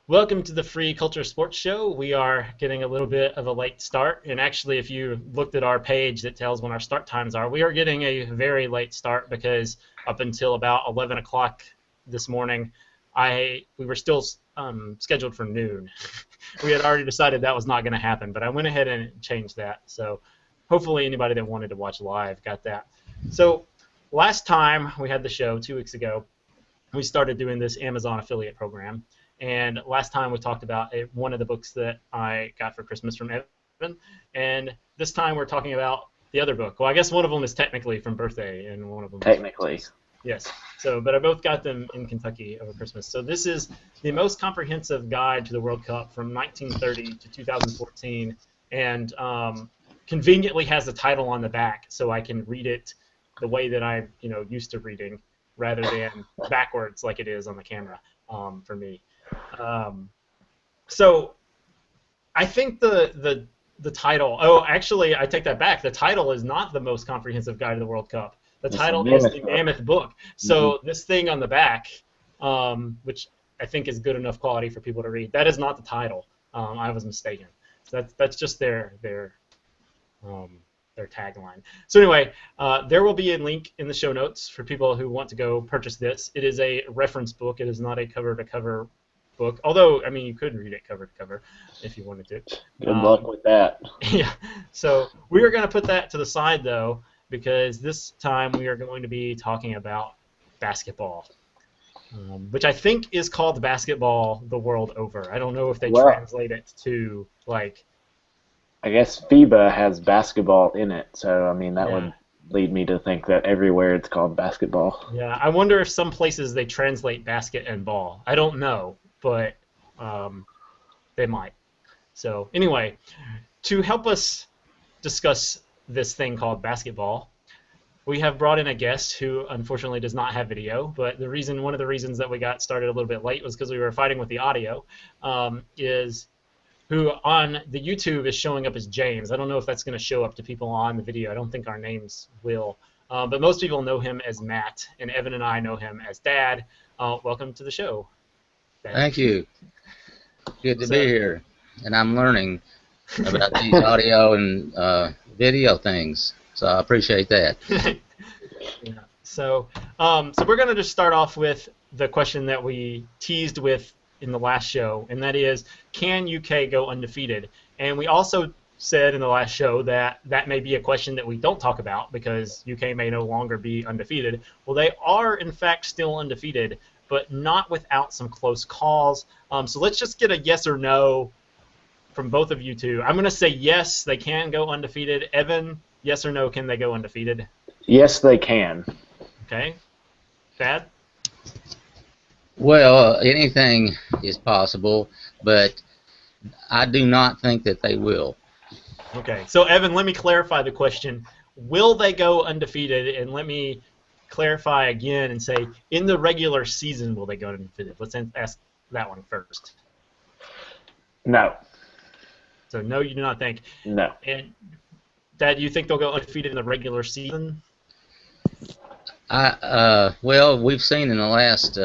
Welcome to the Free Culture Sports Show. We are getting a little bit of a late start, and actually, if you looked at our page that tells when our start times are, we are getting a very late start because up until about 11 o'clock this morning, we were still scheduled for noon. We had already decided that was not going to happen, but I went ahead and changed that. So hopefully anybody that wanted to watch live got that. So last time we had the show 2 weeks ago, we started doing this Amazon affiliate program. And last time we talked about one of the books that I got for Christmas from Evan. And this time we're talking about the other book. Well, I guess one of them is technically from birthday, and one of them Technically. is yes. So, but I both got them in Kentucky over Christmas. So this is the most comprehensive guide to the World Cup from 1930 to 2014, and conveniently has the title on the back, so I can read it the way that I'm used to reading, rather than backwards like it is on the camera for me. So I think the title. Oh, actually, I take that back. The title is not the most comprehensive guide to the World Cup. The title is the Mammoth Book. So this thing on the back, which I think is good enough quality for people to read, that is not the title. I was mistaken. So that's just their tagline. So anyway, there will be a link in the show notes for people who want to go purchase this. It is a reference book. It is not a cover-to-cover book. Although, I mean, you could read it cover to cover if you wanted to. Good luck with that. Yeah. So we are going to put that to the side, though, because this time we are going to be talking about basketball, which I think is called basketball the world over. I don't know if they translate it to, like... I guess FIBA has basketball in it, so, I mean, that would lead me to think that everywhere it's called basketball. Yeah, I wonder if some places they translate basket and ball. I don't know, but they might. So anyway, to help us discuss this thing called basketball, we have brought in a guest who unfortunately does not have video, but one of the reasons that we got started a little bit late was because we were fighting with the audio, who on the YouTube is showing up as James. I don't know if that's going to show up to people on the video. I don't think our names will. But most people know him as Matt, and Evan and I know him as Dad. Welcome to the show, Dad. Thank you. Good to be here. And I'm learning about these audio and video things, so I appreciate that. Yeah. So we're going to just start off with the question that we teased with in the last show, and that is, can UK go undefeated? And we also said in the last show that that may be a question that we don't talk about because UK may no longer be undefeated. Well, they are, in fact, still undefeated, but not without some close calls. So let's just get a yes or no from both of you two. I'm going to say yes, they can go undefeated. Evan, yes or no, can they go undefeated? Yes, they can. Okay. Thad? Well, anything is possible, but I do not think that they will. Okay, so Evan, let me clarify the question. Will they go undefeated? And let me clarify again and say, in the regular season, will they go undefeated? Let's ask that one first. No. So no, you do not think. No. And Dad, you think they'll go undefeated in the regular season? Well, we've seen in the last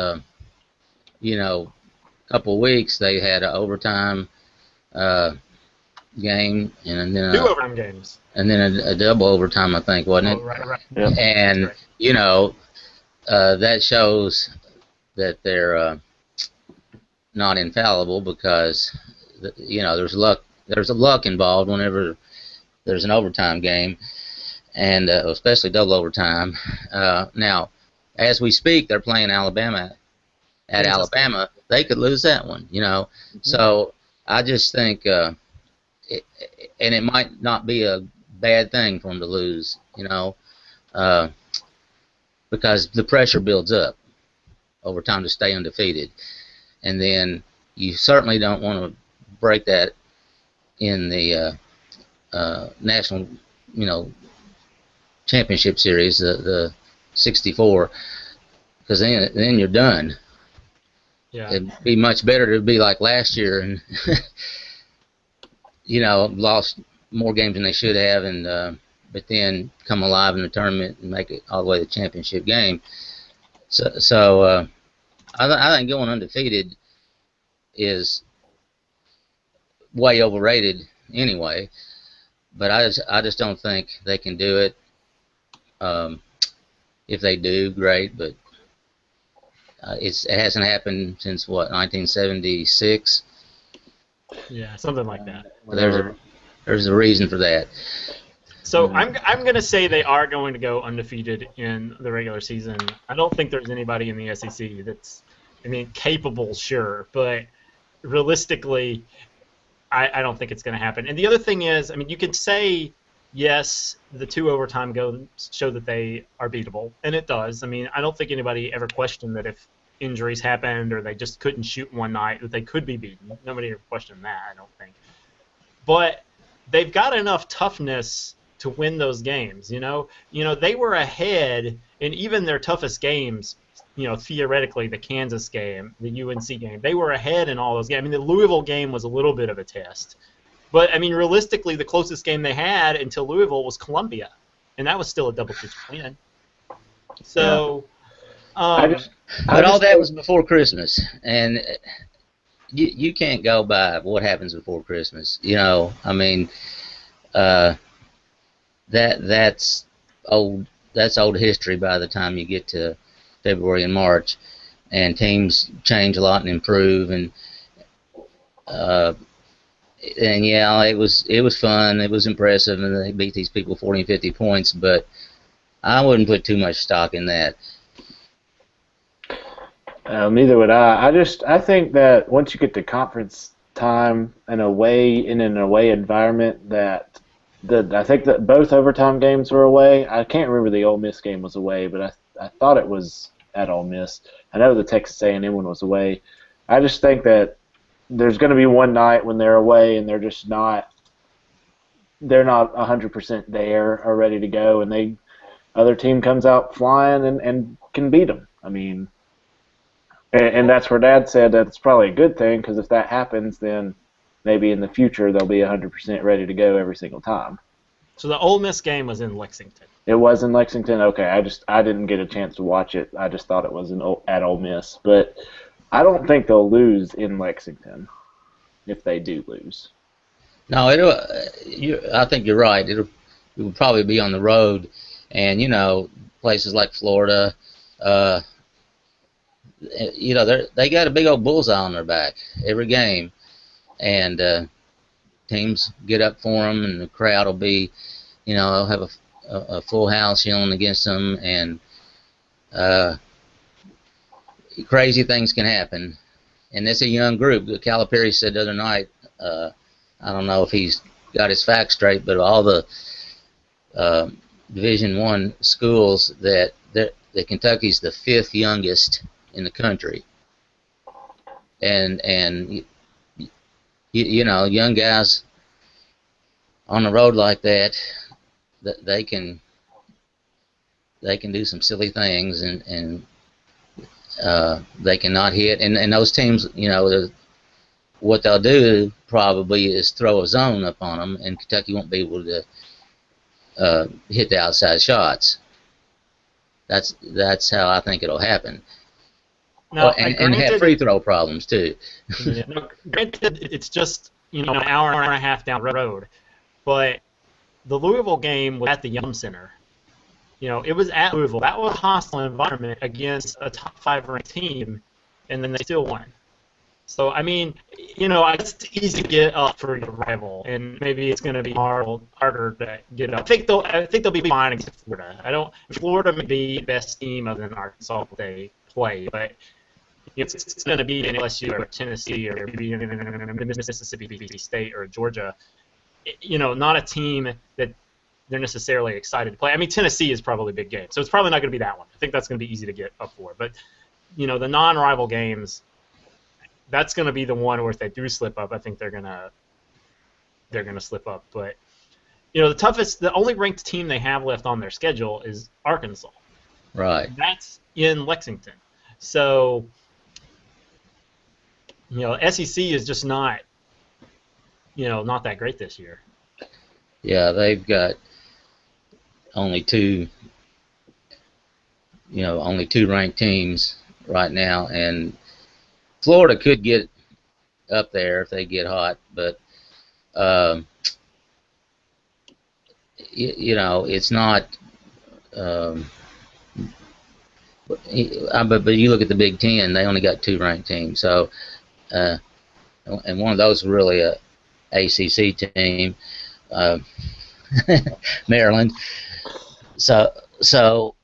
couple of weeks they had an overtime game and then two overtime games, and then a double overtime, I think, wasn't it? Right. Yep. And that shows that they're not infallible because there's luck. There's a luck involved whenever there's an overtime game, and especially double overtime. Now, as we speak, they're playing Alabama. At Alabama, they could lose that one, Mm-hmm. So I just think, and it might not be a bad thing for them to lose, because the pressure builds up over time to stay undefeated, and then you certainly don't want to break that in the national, championship series, the 64, because then you're done. Yeah. It'd be much better to be like last year and lost more games than they should have, and but then come alive in the tournament and make it all the way to the championship game. So I think going undefeated is way overrated anyway. But I just don't think they can do it. If they do, great. But it hasn't happened since what, 1976. Yeah, something like that. There's a reason for that. So I'm going to say they are going to go undefeated in the regular season. I don't think there's anybody in the SEC that's, capable, sure, but realistically, I don't think it's going to happen. And the other thing is, you can say, yes, the 2 overtime goals show that they are beatable, and it does. I don't think anybody ever questioned that if injuries happened or they just couldn't shoot one night, that they could be beaten. Nobody ever questioned that, I don't think. But they've got enough toughness to win those games. They were ahead in even their toughest games. Theoretically, the Kansas game, the UNC game, they were ahead in all those games. The Louisville game was a little bit of a test. But, realistically, the closest game they had until Louisville was Columbia, and that was still a double-digit win. So, but all that was before Christmas, and you can't go by what happens before Christmas. That's old history by the time you get to February and March, and teams change a lot and improve, and yeah, it was fun, it was impressive, and they beat these people 40 and 50 points, but I wouldn't put too much stock in that. Neither would I. I think that once you get to conference time and in an away environment, I think that both overtime games were away. I can't remember the Ole Miss game was away, but I thought it was at Ole Miss. I know the Texas A&M one was away. I just think that there's going to be one night when they're away and they're not 100% there or ready to go, and other team comes out flying and can beat them. And that's where Dad said that it's probably a good thing, because if that happens, then maybe in the future they'll be 100% ready to go every single time. So the Ole Miss game was in Lexington. It was in Lexington? Okay, I didn't get a chance to watch it. I just thought it was at Ole Miss. But I don't think they'll lose in Lexington if they do lose. No, I think you're right. It will probably be on the road, and places like Florida, they got a big old bullseye on their back every game, and teams get up for them, and the crowd will be, they'll have a full house yelling against them, and crazy things can happen. And it's a young group. Calipari said the other night, I don't know if he's got his facts straight, but all the Division I schools that Kentucky's the 5th youngest in the country, and young guys on the road like that, they can do some silly things, and they cannot hit, and those teams, what they'll do probably is throw a zone up on them, and Kentucky won't be able to hit the outside shots. That's how I think it'll happen. Now, and have free throw problems too. Yeah, no, granted, it's just an hour and a half down the road, but the Louisville game was at the Yum Center. It was at Louisville. That was a hostile environment against a top 5 ranked team, and then they still won. So it's easy to get up for your rival, and maybe it's going to be harder to get up. I think they'll be fine against Florida. Florida may be the best team other than Arkansas if they play, but it's going to be in LSU or Tennessee or maybe Mississippi State or Georgia. Not a team that they're necessarily excited to play. Tennessee is probably a big game, so it's probably not going to be that one. I think that's going to be easy to get up for. But, the non-rival games, that's going to be the one where if they do slip up, I think they're going to slip up. But, the only ranked team they have left on their schedule is Arkansas. Right. That's in Lexington. So, SEC is just not that great this year. Yeah, they've got only two ranked teams right now, and Florida could get up there if they get hot. But um, it's not. Um, but you look at the Big Ten; they only got 2 ranked teams. So, uh, and one of those is really a ACC team, uh, Maryland. So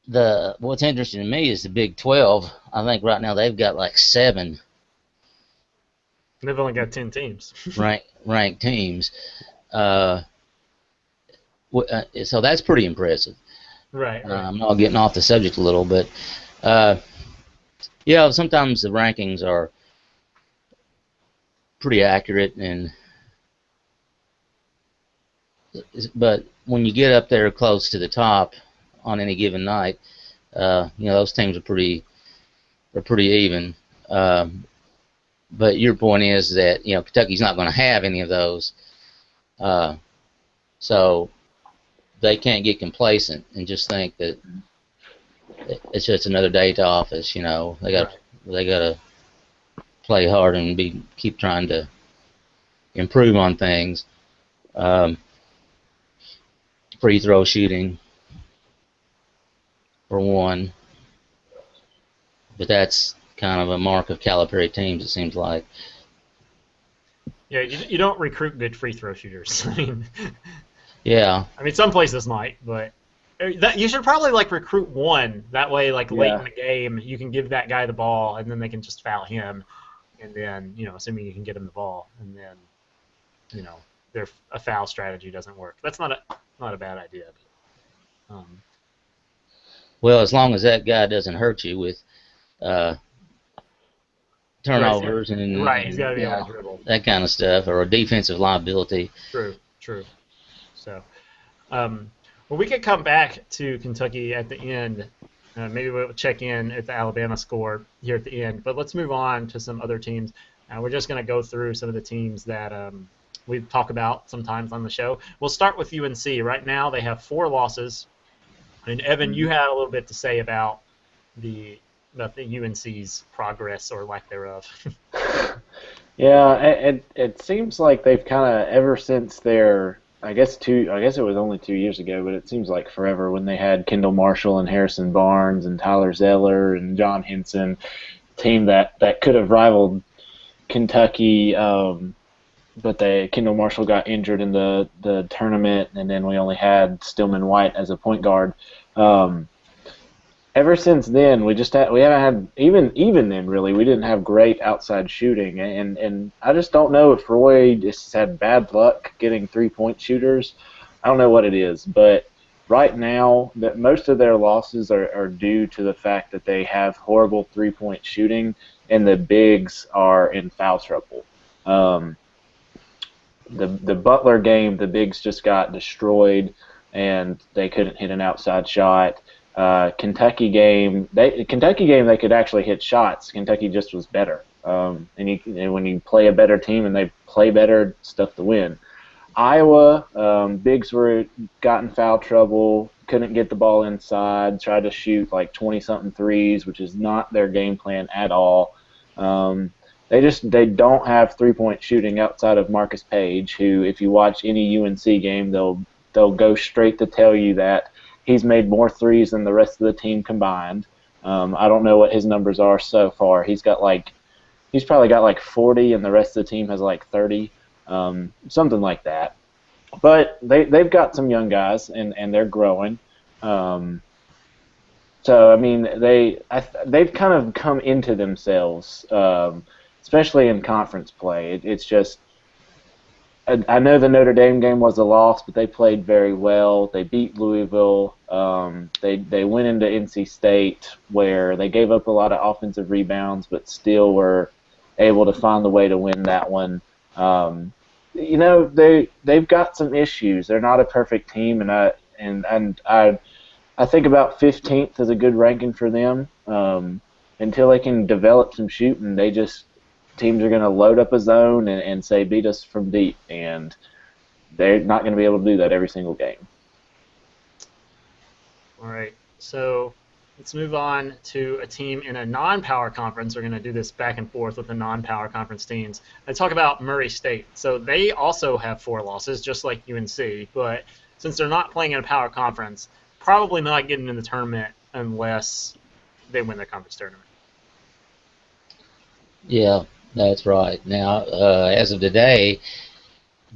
what's interesting to me is the Big 12. I think right now they've got like 7 They've only got 10 teams. ranked teams. So that's pretty impressive. Right. I'm not getting off the subject a little, but sometimes the rankings are pretty accurate, but when you get up there close to the top on any given night, those teams are pretty even. But your point is that Kentucky's not going to have any of those, so they can't get complacent and just think that it's just another day to office. They got to play hard and keep trying to improve on things. Free throw shooting for one, but that's kind of a mark of Calipari teams, it seems like. Yeah, you don't recruit good free throw shooters. Yeah. Some places might, but you should probably recruit one. That way, late in the game, you can give that guy the ball, and then they can just foul him, and then assuming you can get him the ball, and then a foul strategy doesn't work. That's not a bad idea. But, well, as long as that guy doesn't hurt you with turnovers and he's got to be able to dribble, that kind of stuff, or a defensive liability. True. So, we could come back to Kentucky at the end. Maybe we'll check in at the Alabama score here at the end. But let's move on to some other teams. We're just going to go through some of the teams that we talk about sometimes on the show. We'll start with UNC. Right now they have 4 losses. And Evan, you had a little bit to say about the UNC's progress or lack thereof. Yeah, it seems like they've kind of ever since their I guess it was only 2 years ago, but it seems like forever when they had Kendall Marshall and Harrison Barnes and Tyler Zeller and John Henson, team that could have rivaled Kentucky. But Kendall Marshall got injured in the tournament, and then we only had Stillman White as a point guard. Ever since then, we haven't had even then really. We didn't have great outside shooting, and I just don't know if Roy just had bad luck getting 3-point shooters. I don't know what it is, but right now that most of their losses are due to the fact that they have horrible 3-point shooting, and the bigs are in foul trouble. The Butler game, the bigs just got destroyed, and they couldn't hit an outside shot. Kentucky game, they could actually hit shots. Kentucky just was better. And when you play a better team and they play better, stuff to win. Iowa, bigs got in foul trouble, couldn't get the ball inside, tried to shoot 20-something threes, which is not their game plan at all. They don't have 3-point shooting outside of Marcus Page, who, if you watch any UNC game, they'll go straight to tell you that he's made more threes than the rest of the team combined. I don't know what his numbers are so far. He's probably got 40, and the rest of the team has 30, something like that. But they've got some young guys, and they're growing. So I mean, they've kind of come into themselves, especially in conference play. It's just. I know the Notre Dame game was a loss, but they played very well. They beat Louisville. They went into NC State, where they gave up a lot of offensive rebounds, but still were able to find the way to win that one. They've got some issues. They're not a perfect team, and I think about 15th is a good ranking for them. Until they can develop some shooting, teams are going to load up a zone and say, beat us from deep, and they're not going to be able to do that every single game. All right. So Let's move on to a team in a non-power conference. We're going to do this back and forth with the non-power conference teams. Let's talk about Murray State. So they also have 4 losses, just like UNC, but since they're not playing in a power conference, probably not getting in the tournament unless they win the conference tournament. Yeah, that's right. Now, as of today,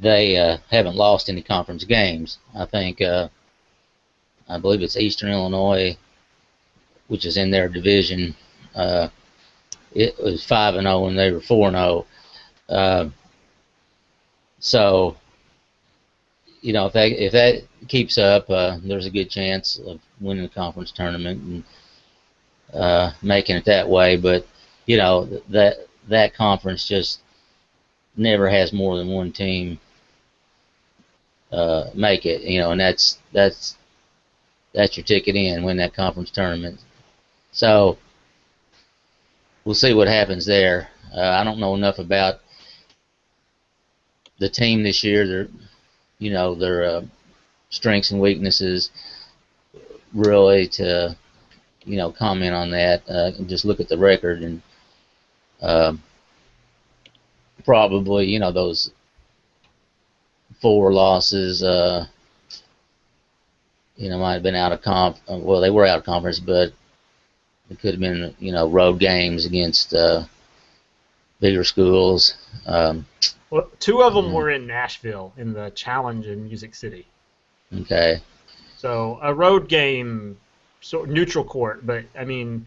they haven't lost any conference games. I think, I believe it's Eastern Illinois, which is in their division. It was 5-0 and they were 4-0. So, if that keeps up, there's a good chance of winning the conference tournament and making it that way. But that conference just never has more than one team make it. And that's your ticket in, win that conference tournament. So we'll see what happens there. I don't know enough about the team this year. Their strengths and weaknesses really to comment on that. Just look at the record and probably those 4 losses might have been out of well, they were out of conference, but it could have been road games against bigger schools. Well, 2 of them were in Nashville in the Challenge in Music City. Okay. So a road game, sort of neutral court, but I mean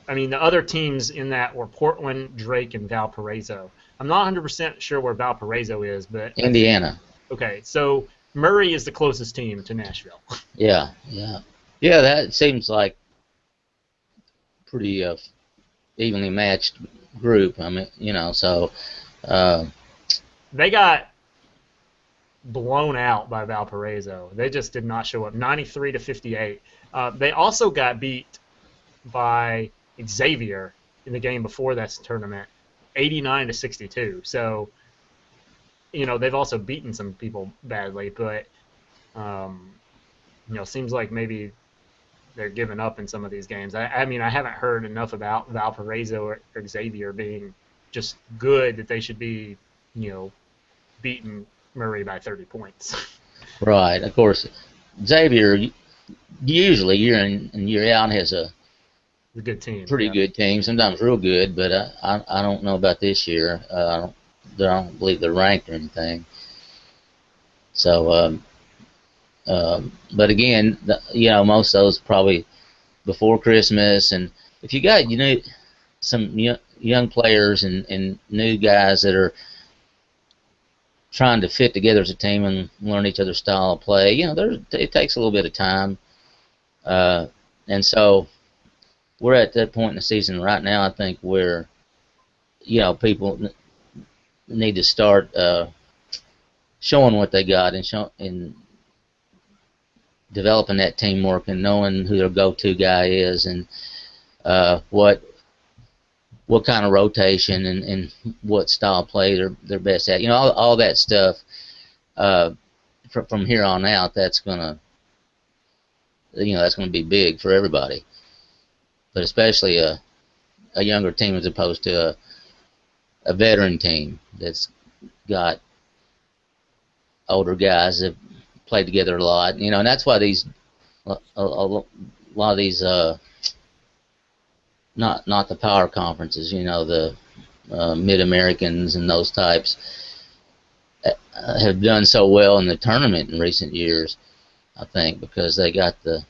the other teams in that were Portland, Drake, and Valparaiso. I'm not 100% sure where Valparaiso is, but Indiana. Okay, so Murray is the closest team to Nashville. Yeah. That seems like pretty evenly matched group. I mean, so they got blown out by Valparaiso. They just did not show up. 93-58. They also got beat by Xavier in the game before that tournament, 89-62. So, they've also beaten some people badly, but seems like maybe they're giving up in some of these games. I mean, I haven't heard enough about Valparaiso or Xavier being just good that they should be, beating Murray by 30 points. Right. Of course, Xavier usually year in and year out has a good team. Pretty good team. Sometimes real good, but I don't know about this year. I don't believe they're ranked or anything. So, but again, most of those probably before Christmas, and if you got some young players and new guys that are trying to fit together as a team and learn each other's style of play, it takes a little bit of time, and so we're at that point in the season right now. I think where people need to start showing what they got and developing that teamwork and knowing who their go-to guy is and what kind of rotation and what style of play they're best at. All that stuff. From here on out, that's gonna be big for everybody, but especially a younger team as opposed to a veteran team that's got older guys that play together a lot. And that's why a lot of these not the power conferences, the Mid-Americans and those types have done so well in the tournament in recent years, I think, because they got the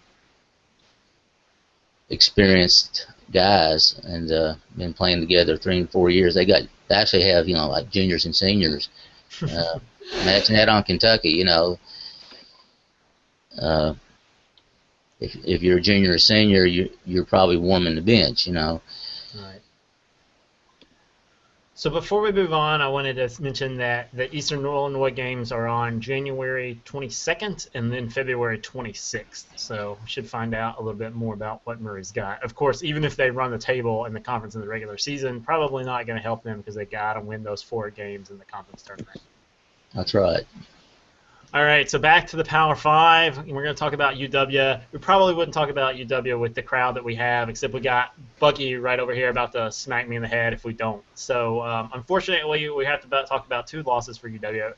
experienced guys and been playing together 3 and 4 years. They actually have like juniors and seniors. Imagine that on Kentucky. If you're a junior or senior, you're probably warming the bench. Right. So before we move on, I wanted to mention that the Eastern Illinois games are on January 22nd and then February 26th. So we should find out a little bit more about what Murray's got. Of course, even if they run the table in the conference in the regular season, probably not going to help them because they got to win those 4 games in the conference tournament. That's right. All right, so back to the Power Five. We're going to talk about UW. We probably wouldn't talk about UW with the crowd that we have, except we got Bucky right over here about to smack me in the head if we don't. So unfortunately, we have to talk about two losses for UW.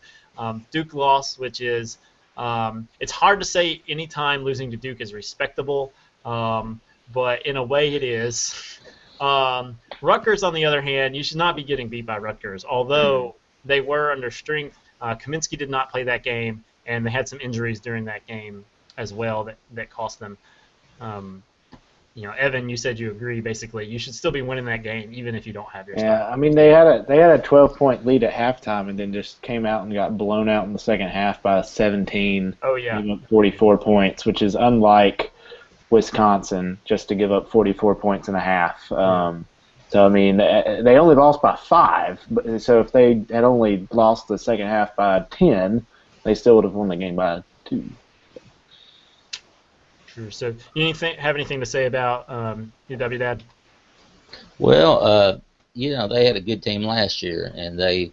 Duke loss, which is it's hard to say any time losing to Duke is respectable, but in a way it is. Rutgers, on the other hand, you should not be getting beat by Rutgers, although they were under strength. Kaminsky did not play that game, and they had some injuries during that game as well that cost them. Evan, you said you agree. Basically, you should still be winning that game, even if you don't have your Yeah, star. I mean they had a 12-point lead at halftime, and then just came out and got blown out in the second half by 17. Oh yeah, Giving up 44 points, which is unlike Wisconsin, just to give up 44 points and a half. So I mean, they only lost by 5. So if they had only lost the second half by 10, they still would have won the game by 2. true. So you have anything to say about UW, Dad? Well, they had a good team last year, and they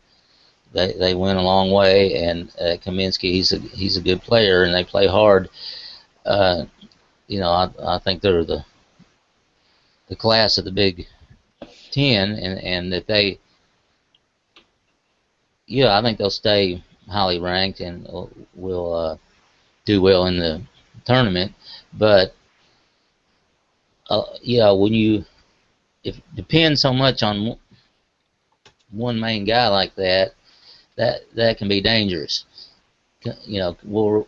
went a long way. And Kaminsky, he's a good player, and they play hard. I think they're the class of the Big Ten, and that I think they'll stay highly ranked and will do well in the tournament. But when if it depends so much on one main guy like that can be dangerous. Where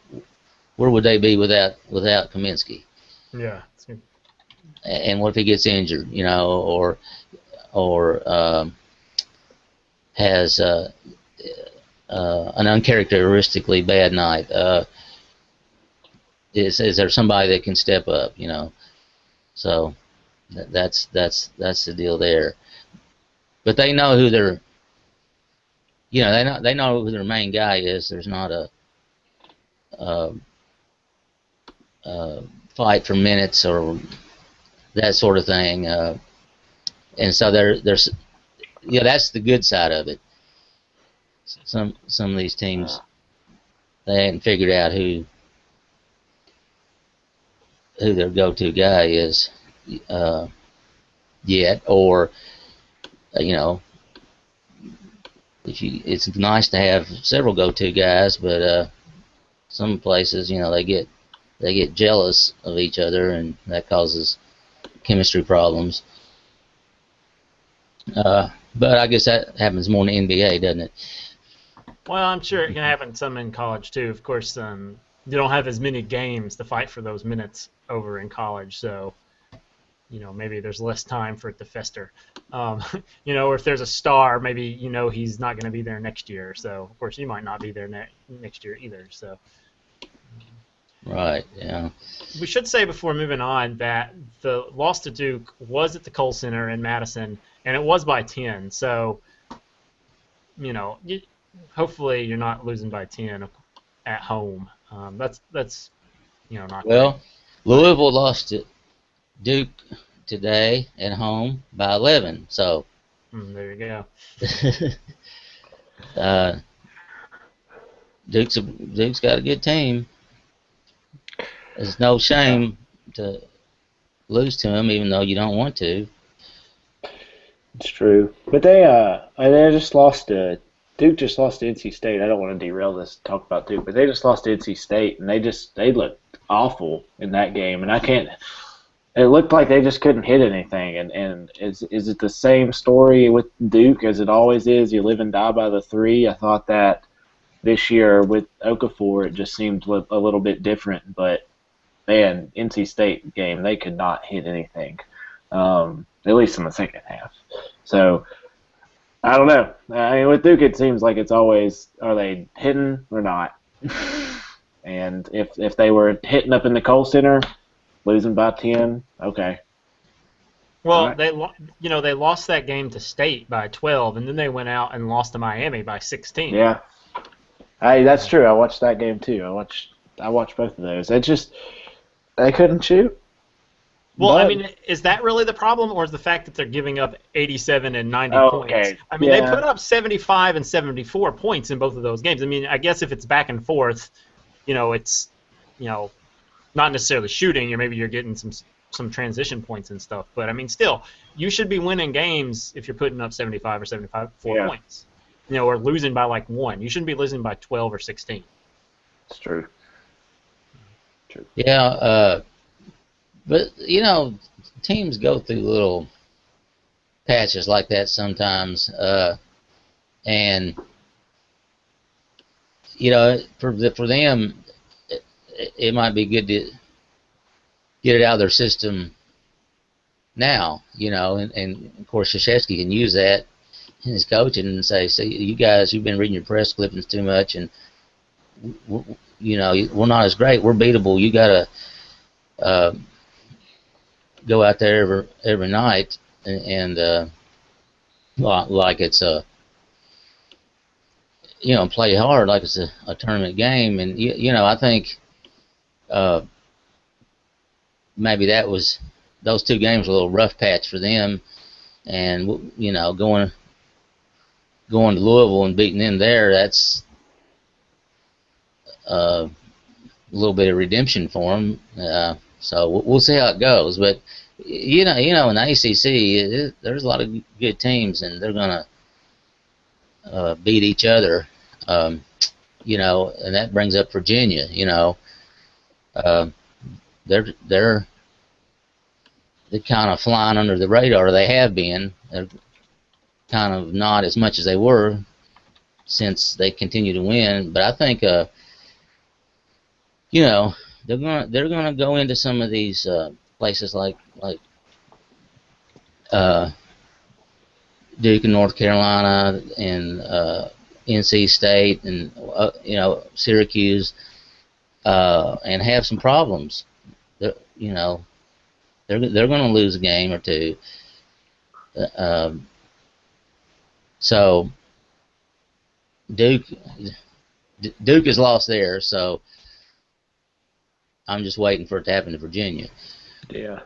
would they be without Kaminsky? Yeah. And what if he gets injured? Or has an uncharacteristically bad night? Is there somebody that can step up? So that's the deal there. But they know who they know who their main guy is. There's not a fight for minutes or that sort of thing. And so there's that's the good side of it. Some of these teams, they haven't figured out who their go-to guy is yet, or it's nice to have several go-to guys, but some places they get jealous of each other, and that causes chemistry problems. But I guess that happens more in the NBA, doesn't it? Well, I'm sure it can happen some in college too. Of course, you don't have as many games to fight for those minutes over in college, so maybe there's less time for it to fester. Or if there's a star, maybe he's not going to be there next year. So of course, he might not be there next year either. So. Right. Yeah. We should say before moving on that the loss to Duke was at the Kohl Center in Madison, and it was by 10. So, hopefully you're not losing by 10 at home. That's not. Well, great. Louisville lost to Duke today at home by 11. So. There you go. Duke's got a good team. It's no shame to lose to them, even though you don't want to. It's true, but they just lost to Duke. Just lost to NC State. I don't want to derail this talk about Duke, but they just lost to NC State, and they looked awful in that game. And I can't. It looked like they just couldn't hit anything. And is it the same story with Duke as it always is? You live and die by the 3. I thought that this year with Okafor, it just seemed a little bit different, but. Man, NC State game, they could not hit anything, at least in the second half. So, I don't know. I mean, with Duke, it seems like it's always, are they hitting or not? And if they were hitting up in the Kohl Center, losing by 10, okay. Well, right. they lost that game to State by 12, and then they went out and lost to Miami by 16. Yeah. Hey, that's true. I watched that game too. I watched both of those. They couldn't shoot. Well, I But mean, is that really the problem, or is the fact that they're giving up 87 and 90 points? okay, I mean, they put yeah, up 75 and 74 points in both of those games. I mean, I guess if it's back and forth, it's, you know, not necessarily shooting, or maybe you're getting some transition points and stuff. But I mean, still, you should be winning games if you're putting up 75 or 74 yeah, points, or losing by like one. You shouldn't be losing by 12 or 16. it's true. True. Yeah, but teams go through little patches like that sometimes, and for them, it might be good to get it out of their system now, and of course Krzyzewski can use that in his coaching and say, see, you guys, you've been reading your press clippings too much, and we're not as great. We're beatable. You gotta uh, go out there every night and like it's a play hard like it's a tournament game, and I think uh, maybe those two games were a little rough patch for them, and going to Louisville and beating them there, that's a little bit of redemption for them. So we'll see how it goes. But in the ACC, there's a lot of good teams, and they're gonna beat each other. And that brings up Virginia. Uh, they're kind of flying under the radar. They have been. They're kind of not as much as they were since they continue to win. But I think they're gonna go into some of these places like uh, Duke and North Carolina and NC State and Syracuse and have some problems. They're, they're going to lose a game or two. So Duke has lost theirs, so I'm just waiting for it to happen to Virginia. Yeah.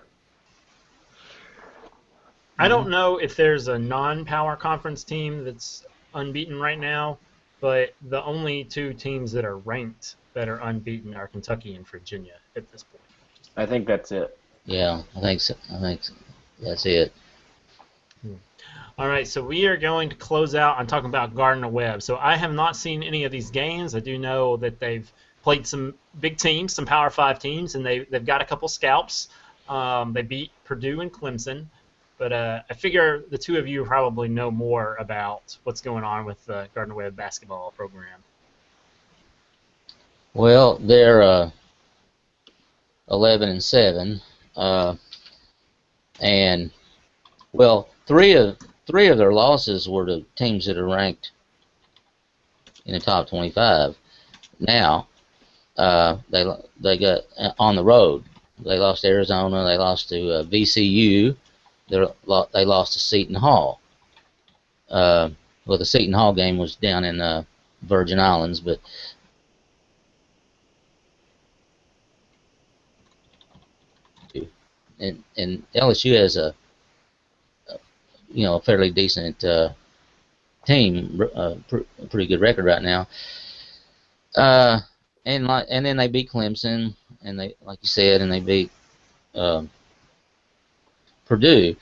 I don't know if there's a non-power conference team that's unbeaten right now, but the only two teams that are ranked that are unbeaten are Kentucky and Virginia at this point. I think that's it. Yeah, I think so. That's it. All right, so we are going to close out on talking about Gardner-Webb. So I have not seen any of these games. I do know that they've played some big teams, some Power 5 teams, and they've got a couple scalps. They beat Purdue and Clemson. But I figure the two of you probably know more about what's going on with the Gardner-Webb basketball program. Well, they're 11-7, and well, three of their losses were to teams that are ranked in the top 25. Now, they got on the road. They lost to Arizona. They lost to VCU. They lost to Seton Hall. Well, the Seton Hall game was down in Virgin Islands, but and LSU has a fairly decent team, pretty good record right now. And then they beat Clemson, and they, like you said, and they beat Purdue,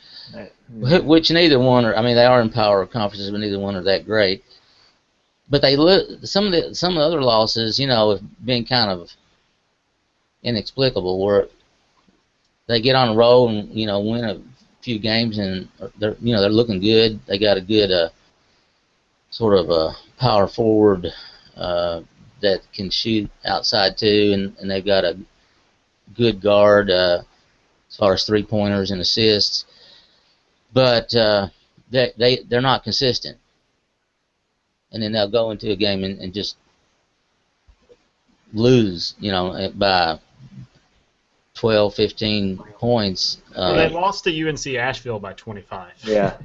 which neither one are. I mean, they are in power conferences, but neither one are that great. But some of the other losses, have been kind of inexplicable, where they get on a roll and win a few games, and they're looking good. They got a good sort of a power forward that can shoot outside too, and they've got a good guard as far as 3-pointers and assists. But they're not consistent, and then they'll go into a game and just lose, by 12, 15 points. Well, they lost to UNC Asheville by 25. Yeah.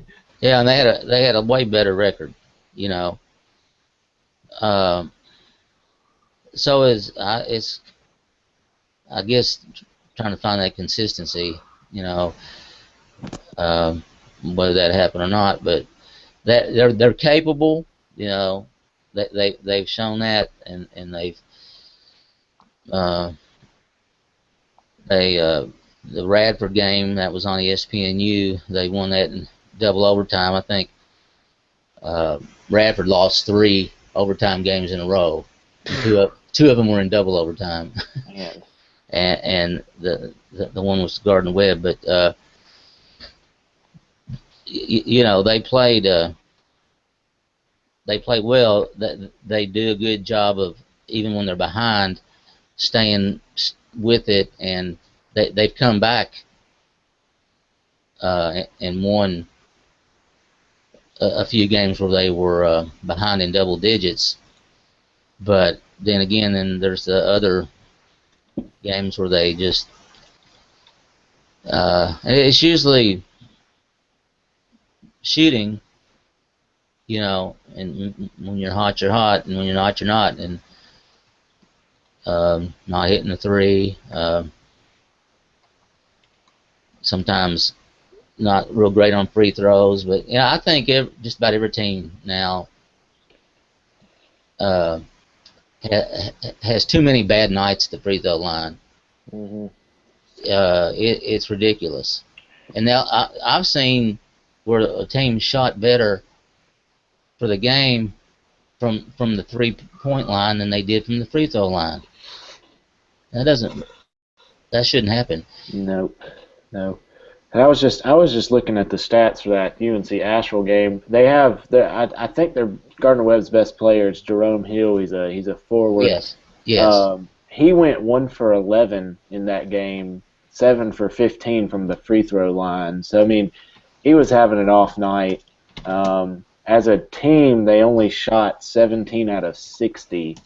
Yeah, and they had a way better record, So it's I guess trying to find that consistency You know, um, whether that happened or not, but that they're capable. You know, they've shown that, and uh, they the Radford game that was on ESPNU, they won that in double overtime. I think Radford lost 3 overtime games in a row. Two of them were in double overtime, Man. and the one was Gardner Webb. But you know, they play well. They do a good job of, even when they're behind, staying with it, and they've come back and won a few games where they were behind in double digits. But then again, then there's the other games where they just it's usually shooting, you know, and when you're hot, you're hot, and when you're not, you're not, and not hitting the three. Sometimes not real great on free throws, but yeah, I think just about every team now uh, has too many bad nights at the free throw line. Mm-hmm. It's ridiculous. And now I've seen where a team shot better for the game from the 3-point line than they did from the free throw line. That shouldn't happen. Nope. No. And I was just looking at the stats for that UNC Asheville game. They have I think they're Gardner Webb's best player is Jerome Hill. He's a forward. Yes. Yes. He went 1 for 11 in that game, 7 for 15 from the free throw line. So I mean, he was having an off night. As a team, they only shot 17 out of 60,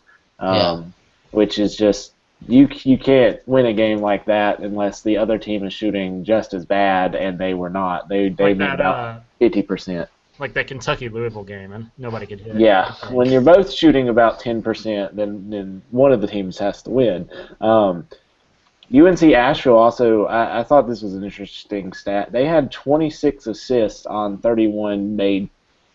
which is just you can't win a game like that unless the other team is shooting just as bad, and they were not. They Like made that, about 50%. like that Kentucky Louisville game, and nobody could hit. Yeah, when you're both shooting about 10%, then one of the teams has to win. UNC Asheville also, I thought this was an interesting stat. They had 26 assists on 31 made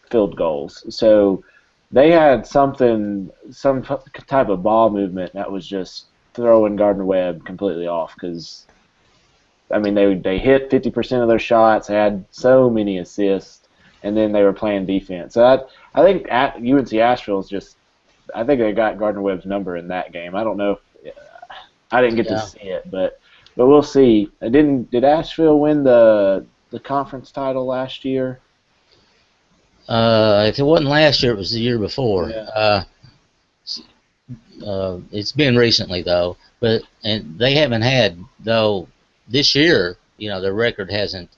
field goals. So they had some type of ball movement that was just throwing Gardner Webb completely off, because I mean they hit 50% of their shots, had so many assists, and then they were playing defense. So I think UNC Asheville is just, I think they got Gardner Webb's number in that game. I don't know if I didn't get to see it, but we'll see. Did Asheville win the conference title last year? If it wasn't last year, it was the year before. Yeah. It's been recently though, and they haven't had though this year. You know, their record hasn't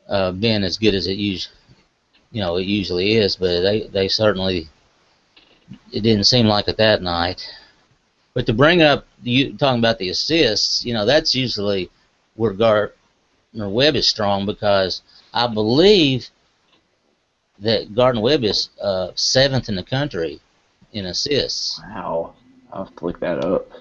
been as good as it usually is, but they certainly, it didn't seem like it that night. But to bring up you talking about the assists, you know, that's usually where Gardner Webb is strong, because I believe that Gardner Webb is 7th in the country in assists. Wow, I'll have to look that up.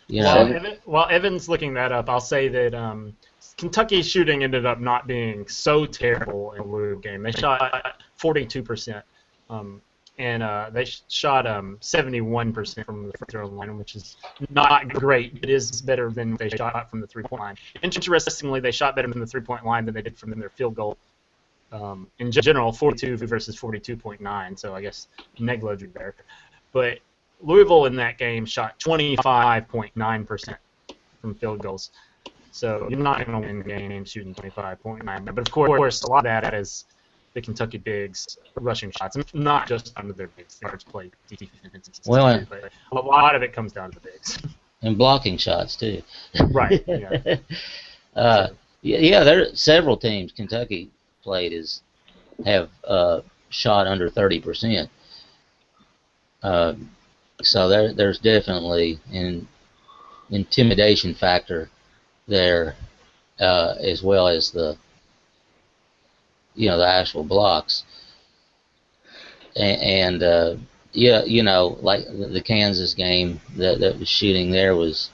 You know, While Evan's looking that up, I'll say that Kentucky's shooting ended up not being so terrible in the Louisville game. They shot 42%, and they shot 71% from the free throw line, which is not great. It is better than they shot from the three-point line. Interestingly, they shot better from the three-point line than they did from their field goal. In general, 42 versus 42.9, so I guess negligible there. But Louisville in that game shot 25.9% from field goals. So you're not going to win games shooting 25.9. But of course, a lot of that is the Kentucky bigs rushing shots. And not just under their bigs. They always play defense. Well, but a lot of it comes down to the bigs. And blocking shots too. Right. Yeah. Yeah, there are several teams Kentucky played have shot under 30%. So there's definitely an intimidation factor there, as well as the actual blocks. And yeah, you know, like the Kansas game, that was shooting there was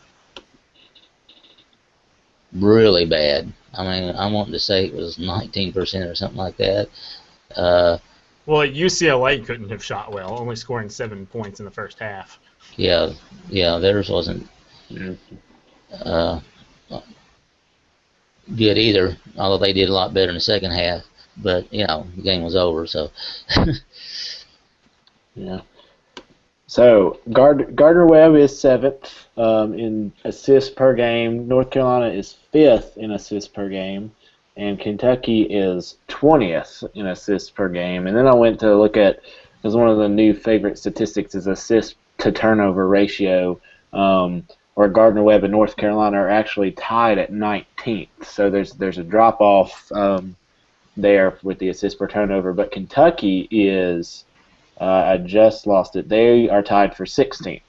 really bad. I mean, I'm wanting to say it was 19% or something like that. Uh, Well, UCLA couldn't have shot well, only scoring 7 points in the first half. yeah, theirs wasn't Mm-hmm. uh, good either, although they did a lot better in the second half. But, the game was over, so. Yeah. So Gardner Webb is seventh in assists per game. North Carolina is fifth in assists per game, and Kentucky is 20th in assists per game. And then I went to look at, because one of the new favorite statistics is assist to turnover ratio, where Gardner Webb and North Carolina are actually tied at 19th. So there's a drop off there with the assist per turnover, but Kentucky is. I just lost it. They are tied for 16th.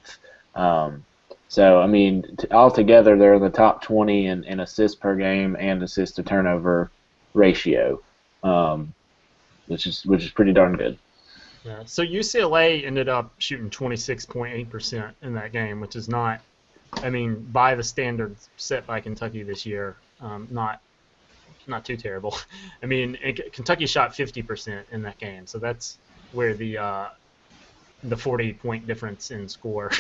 So, I mean, altogether, they're in the top 20 in assists per game and assist to turnover ratio, which is pretty darn good. Yeah. So UCLA ended up shooting 26.8% in that game, which is not, I mean, by the standards set by Kentucky this year, not too terrible. I mean, Kentucky shot 50% in that game, so that's where the 40-point difference in score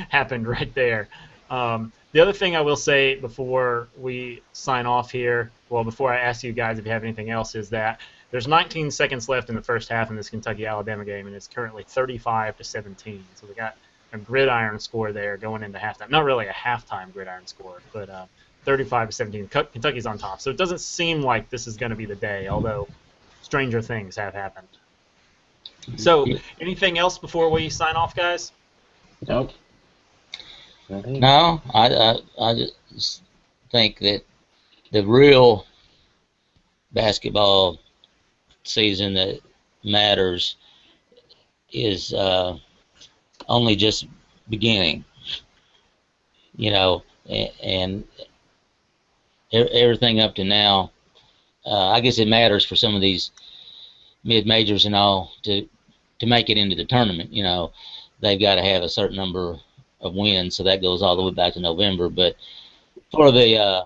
happened right there. The other thing I will say before we sign off here, well, before I ask you guys if you have anything else, is that there's 19 seconds left in the first half in this Kentucky-Alabama game, and it's currently 35-17. So we got a gridiron score there going into halftime. Not really a halftime gridiron score, but 35-17. Kentucky's on top. So it doesn't seem like this is going to be the day, although stranger things have happened. So, anything else before we sign off, guys? Nope. No, I just think that the real basketball season that matters is only just beginning, and everything up to now. I guess it matters for some of these mid-majors and all to make it into the tournament. They've got to have a certain number of wins, so that goes all the way back to November. But for the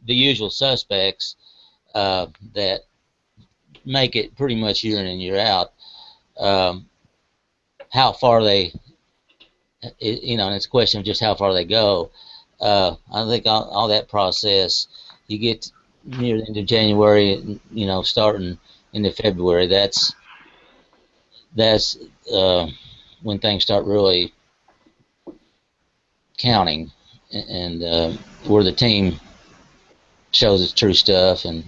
usual suspects that make it pretty much year in and year out, how far they, and it's a question of just how far they go. I think all that process, you get near the end of January, starting into February, that's when things start really counting, and where the team shows its true stuff and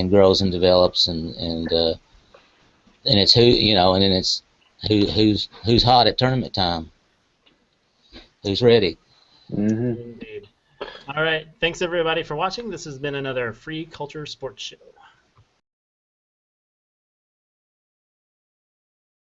grows and develops, and it's and then it's who's hot at tournament time, who's ready. Mm-hmm. Indeed. All right. Thanks, everybody, for watching. This has been another Free Culture Sports Show.